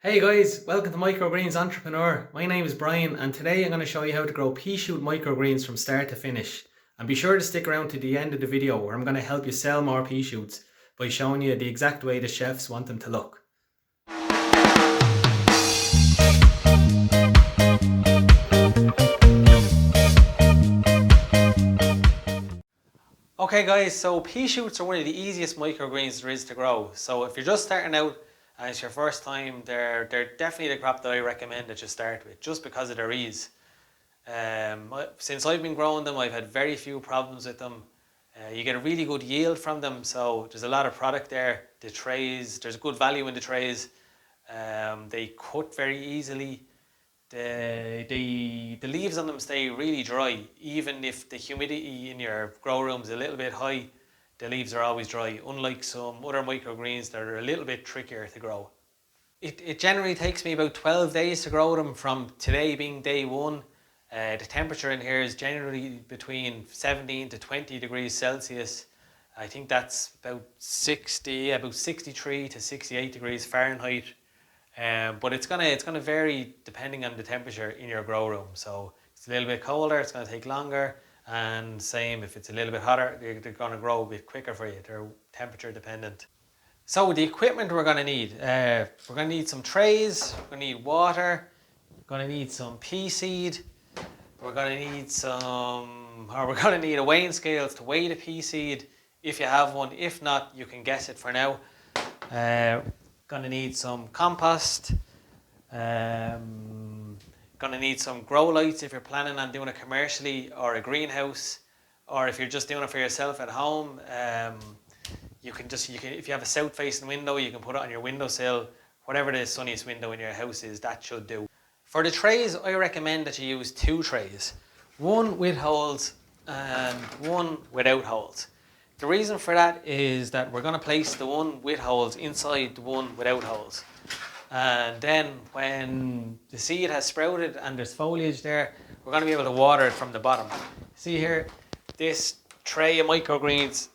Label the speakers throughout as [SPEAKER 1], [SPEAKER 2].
[SPEAKER 1] Hey guys, welcome to Microgreens Entrepreneur. My name is Brian and today I'm going to show you how to grow pea shoot microgreens from start to finish. And be sure to stick around to the end of the video where I'm going to help you sell more pea shoots by showing you the exact way the chefs want them to look. Okay guys, so pea shoots are one of the easiest microgreens there is to grow. So if you're just starting out and it's your first time, they're definitely the crop that I recommend that you start with, just because of their ease. Since I've been growing them, I've had very few problems with them. You get a really good yield from them, so there's a lot of product there. The trays, there's good value in the trays. They cut very easily. The leaves on them stay really dry, even if the humidity in your grow room is a little bit high. The leaves are always dry, unlike some other microgreens that are a little bit trickier to grow. It generally takes me about 12 days to grow them from today being day one. The temperature in here is generally between 17 to 20 degrees Celsius. I think that's about 63 to 68 degrees Fahrenheit. But it's gonna vary depending on the temperature in your grow room. So if it's a little bit colder, it's gonna take longer. And same if it's a little bit hotter, they're gonna grow a bit quicker for you. They're temperature dependent. So the equipment we're gonna need, we're gonna need some trays, we're gonna need water, we're gonna need some pea seed, we're gonna need a weighing scales to weigh the pea seed if you have one. If not, you can guess it for now. Gonna need some compost. Gonna need some grow lights if you're planning on doing it commercially or a greenhouse, or if you're just doing it for yourself at home. You can if you have a south facing window, you can put it on your windowsill. Whatever the sunniest window in your house is, that should do. For the trays, I recommend that you use two trays, one with holes and one without holes. The reason for that is that we're going to place the one with holes inside the one without holes. And then when the seed has sprouted and there's foliage there, we're going to be able to water it from the bottom. See here, this tray of microgreens,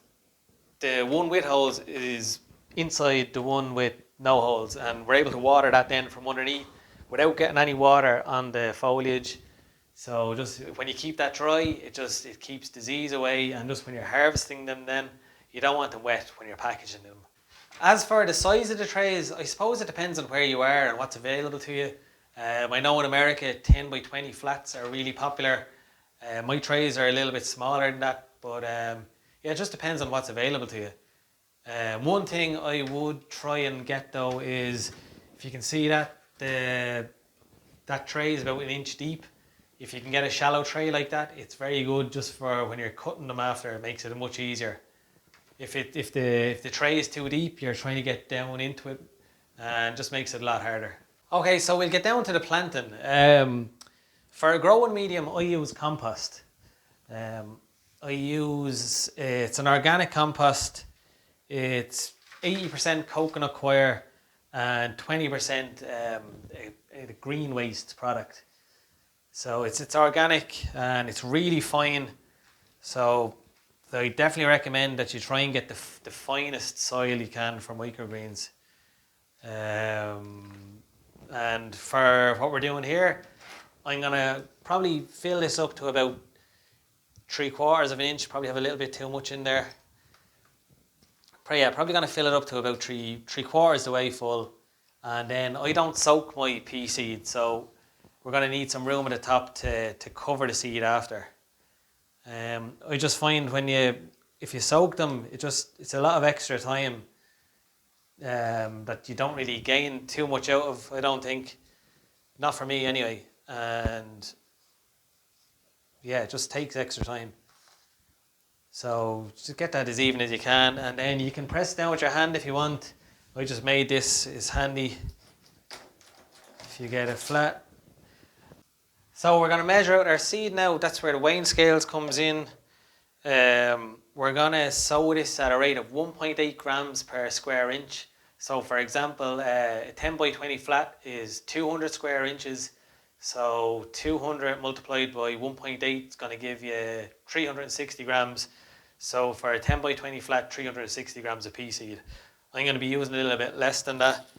[SPEAKER 1] the one with holes is inside the one with no holes, and we're able to water that then from underneath without getting any water on the foliage. So just when you keep that dry, it keeps disease away, and just when you're harvesting them, then you don't want them wet when you're packaging them. As for the size of the trays, I suppose it depends on where you are and what's available to you. I know in America 10 by 20 flats are really popular. My trays are a little bit smaller than that, but yeah, it just depends on what's available to you. One thing I would try and get though is, if you can see that, that tray is about 1 inch deep. If you can get a shallow tray like that, it's very good just for when you're cutting them after. It makes it much easier. If the tray is too deep, you're trying to get down into it, and just makes it a lot harder. Okay, so we'll get down to the planting. For a growing medium, I use compost. It's an organic compost. It's 80% coconut coir and 20% a green waste product. So it's organic and it's really fine. So I definitely recommend that you try and get the finest soil you can for microgreens. And for what we're doing here, I'm gonna probably fill this up to about 3/4 of an inch. Probably have a little bit too much in there. Probably gonna fill it up to about 3/4 the way full. And then I don't soak my pea seed, so we're going to need some room at the top to cover the seed after. I just find if you soak them, it's a lot of extra time that you don't really gain too much out of, I don't think. Not for me anyway. And yeah, it just takes extra time. So just get that as even as you can, and then you can press down with your hand if you want. I just made this, it's handy if you get it flat. So we're going to measure out our seed now. That's where the weighing scales comes in. We're going to sow this at a rate of 1.8 grams per square inch. So for example, a 10 by 20 flat is 200 square inches. So 200 multiplied by 1.8 is going to give you 360 grams. So for a 10 by 20 flat, 360 grams of pea seed. I'm going to be using a little bit less than that.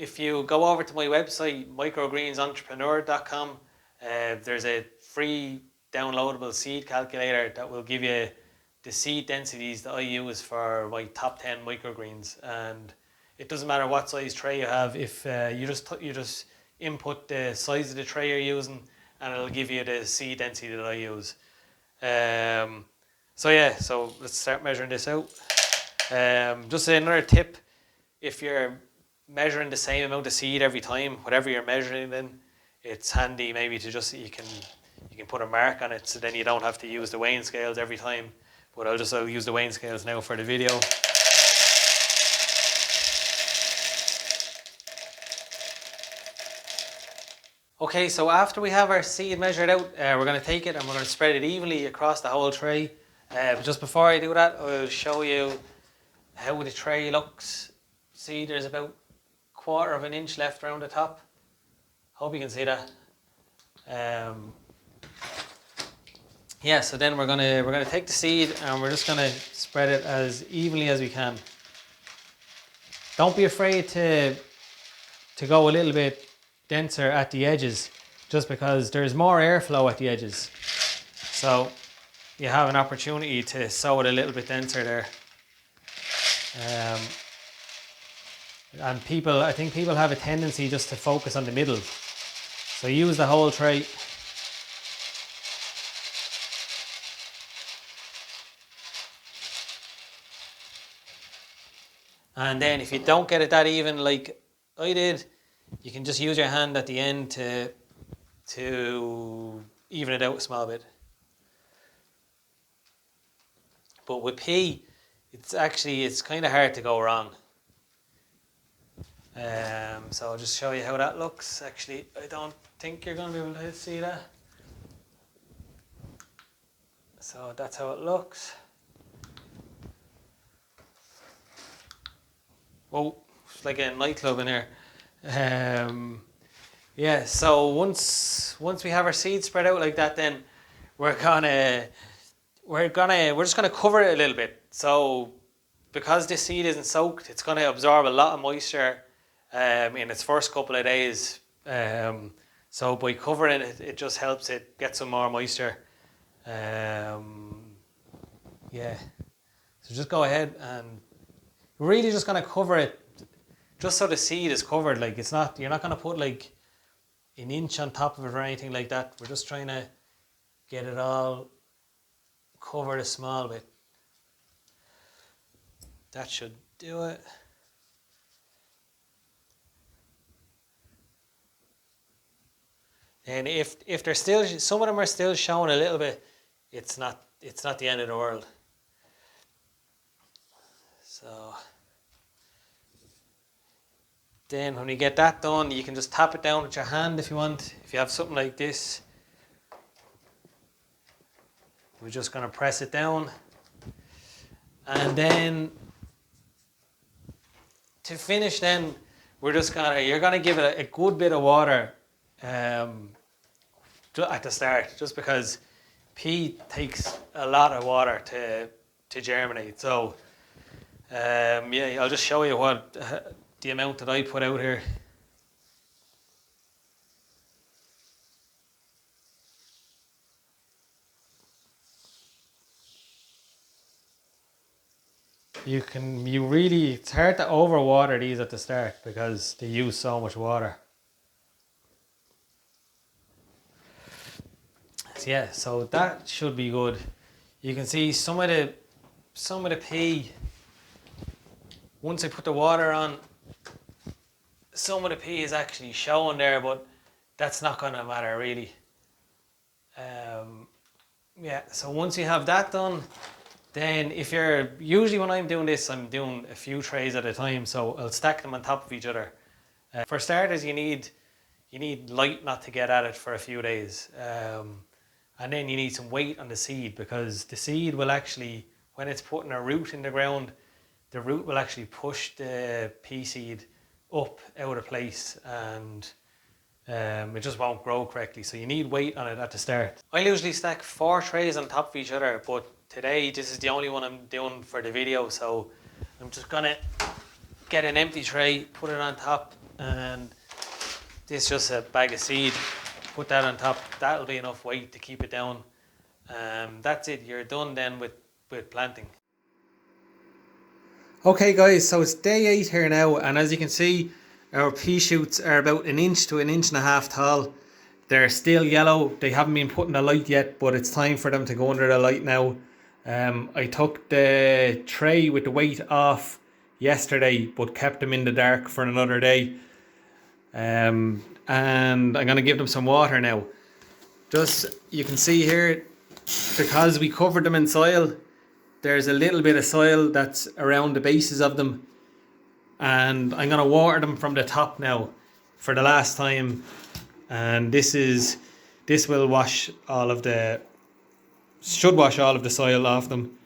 [SPEAKER 1] if you go over to my website, microgreensentrepreneur.com, there's a free downloadable seed calculator that will give you the seed densities that I use for my top 10 microgreens. And it doesn't matter what size tray you have. If you just input the size of the tray you're using, and it'll give you the seed density that I use. So let's start measuring this out. Just another tip: if you're measuring the same amount of seed every time, whatever you're measuring, then it's handy maybe to just you can put a mark on it, so then you don't have to use the weighing scales every time. But I'll use the weighing scales now for the video. Okay, so after we have our seed measured out, we're going to take it and we're going to spread it evenly across the whole tray. But just before I do that, I'll show you how the tray looks. See, there's about 1/4 of an inch left around the top. Hope you can see that. Yeah, so then we're gonna take the seed and we're just gonna spread it as evenly as we can. Don't be afraid to go a little bit denser at the edges, just because there's more airflow at the edges. So you have an opportunity to sow it a little bit denser there. And I think people have a tendency just to focus on the middle. So use the whole tray. And then if you don't get it that even like I did, you can just use your hand at the end to even it out a small bit. But with pea, it's kind of hard to go wrong. So I'll just show you how that looks. Actually, I don't think you're going to be able to see that. So that's how it looks. Oh, it's like a nightclub in here. Yeah, so once we have our seeds spread out like that, then we're just gonna cover it a little bit. So because this seed isn't soaked, it's gonna absorb a lot of moisture in its first couple of days. So by covering it, it just helps it get some more moisture. Yeah. So just go ahead and really just gonna cover it, just so the seed is covered. Like you're not gonna put like an inch on top of it or anything like that. We're just trying to get it all covered a small bit. That should do it. And if they're still, some of them are still showing a little bit, it's not the end of the world. So then when you get that done, you can just tap it down with your hand if you want. If you have something like this, we're just going to press it down. And then to finish, then you're going to give it a good bit of water at the start, just because pea takes a lot of water to germinate. So yeah, I'll just show you what the amount that I put out here. It's hard to overwater these at the start because they use so much water. So yeah, so that should be good. You can see some of the pea, once I put the water on, some of the pea is actually showing there, but that's not going to matter really. Yeah, so once you have that done, then usually when I'm doing this, I'm doing a few trays at a time, so I'll stack them on top of each other. For starters, you need light not to get at it for a few days. And then you need some weight on the seed, because the seed will actually, when it's putting a root in the ground, the root will actually push the pea seed up out of place, and it just won't grow correctly. So you need weight on it at the start. I usually stack 4 trays on top of each other, but today this is the only one I'm doing for the video, so I'm just gonna get an empty tray, put it on top, and this is just a bag of seed. Put that on top. That'll be enough weight to keep it down. That's it. You're done then with planting. Okay guys, so it's day 8 here now, and as you can see, our pea shoots are about 1 inch to 1.5 inches tall. They're still yellow. They haven't been put in the light yet, but it's time for them to go under the light now. I took the tray with the weight off yesterday, but kept them in the dark for another day. And I'm going to give them some water now. Just, you can see here, because we covered them in soil, there's a little bit of soil that's around the bases of them, and I'm going to water them from the top now for the last time. And this will wash all of the, should wash all of the soil off them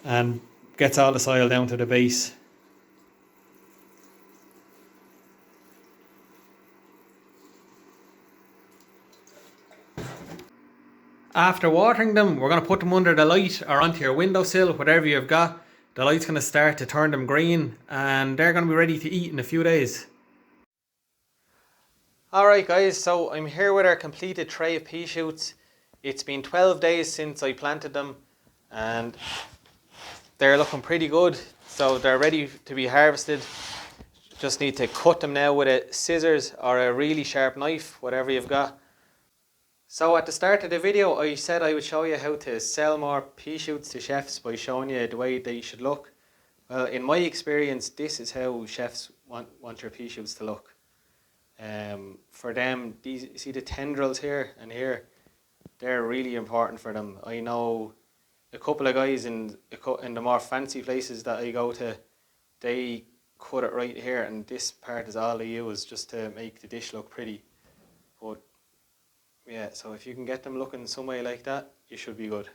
[SPEAKER 1] and gets all the soil down to the base. After watering them, we're going to put them under the light or onto your windowsill, whatever you've got. The light's going to start to turn them green, and they're going to be ready to eat in a few days. Alright guys, so I'm here with our completed tray of pea shoots. It's been 12 days since I planted them, and they're looking pretty good. So they're ready to be harvested. Just need to cut them now with a scissors or a really sharp knife, whatever you've got. So at the start of the video, I said I would show you how to sell more pea shoots to chefs by showing you the way they should look. Well, in my experience, this is how chefs want your pea shoots to look. For them, these, see the tendrils here and here, they're really important for them. I know a couple of guys in the more fancy places that I go to, they cut it right here, and this part is all they use just to make the dish look pretty. But yeah, so if you can get them looking some way like that, you should be good.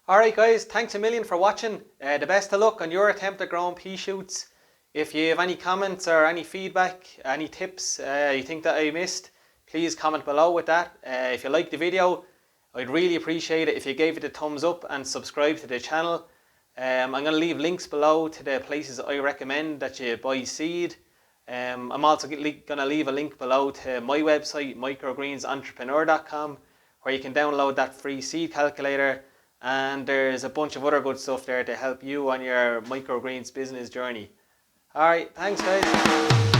[SPEAKER 1] Alright guys, thanks a million for watching. The best of luck on your attempt at growing pea shoots. If you have any comments or any feedback, any tips you think that I missed, please comment below with that. If you liked the video, I'd really appreciate it if you gave it a thumbs up and subscribe to the channel. I'm going to leave links below to the places I recommend that you buy seed. I'm also going to leave a link below to my website, microgreensentrepreneur.com, where you can download that free seed calculator, and there's a bunch of other good stuff there to help you on your microgreens business journey. Alright, thanks guys.